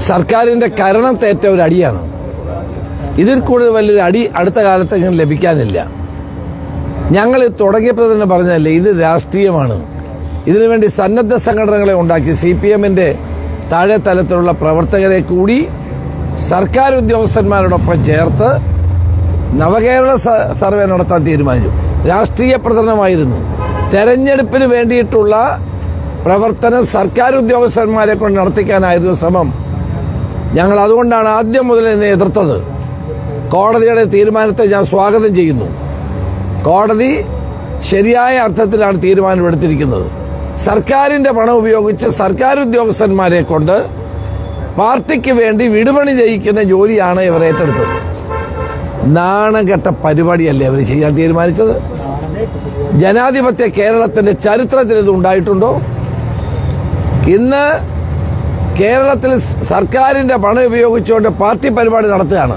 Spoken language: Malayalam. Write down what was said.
സർക്കാരിന്റെ കരണത്തേറ്റ ഒരു അടിയാണ്. ഇതിൽ കൂടുതൽ വലിയൊരു അടി അടുത്ത കാലത്ത് ഇങ്ങനെ ലഭിക്കാനില്ല. ഞങ്ങൾ തുടങ്ങിയപ്പോൾ തന്നെ പറഞ്ഞതല്ലേ, ഇത് രാഷ്ട്രീയമാണ്. ഇതിനുവേണ്ടി സന്നദ്ധ സംഘടനകളെ ഉണ്ടാക്കി CPM-ന്റെ താഴെ തലത്തിലുള്ള പ്രവർത്തകരെ കൂടി സർക്കാർ ഉദ്യോഗസ്ഥന്മാരോടൊപ്പം ചേർത്ത് നവകേരള സർവേ നടത്താൻ തീരുമാനിച്ചു. രാഷ്ട്രീയ പ്രചരണമായിരുന്നു. തെരഞ്ഞെടുപ്പിന് വേണ്ടിയിട്ടുള്ള പ്രവർത്തനം സർക്കാർ ഉദ്യോഗസ്ഥന്മാരെ കൊണ്ട് നടത്തിക്കാനായിരുന്നു ശ്രമം. ഞങ്ങൾ അതുകൊണ്ടാണ് ആദ്യം മുതൽ എന്നെ എതിർത്തത്. കോടതിയുടെ തീരുമാനത്തെ ഞാൻ സ്വാഗതം ചെയ്യുന്നു. കോടതി ശരിയായ അർത്ഥത്തിലാണ് തീരുമാനമെടുത്തിരിക്കുന്നത്. സർക്കാരിന്റെ പണം ഉപയോഗിച്ച് സർക്കാർ ഉദ്യോഗസ്ഥന്മാരെ കൊണ്ട് പാർട്ടിക്ക് വേണ്ടി വിടുപണി ചെയ്യിക്കുന്ന ജോലിയാണ് ഇവർ ഏറ്റെടുത്തത്. നാണംകെട്ട പരിപാടിയല്ലേ അവർ ചെയ്യാൻ തീരുമാനിച്ചത്? ജനാധിപത്യ കേരളത്തിന്റെ ചരിത്രത്തിൽ ഇത് ഉണ്ടായിട്ടുണ്ടോ? ഇന്ന് കേരളത്തിൽ സർക്കാരിന്റെ പണം ഉപയോഗിച്ചുകൊണ്ട് പാർട്ടി പരിപാടി നടത്തുകയാണ്.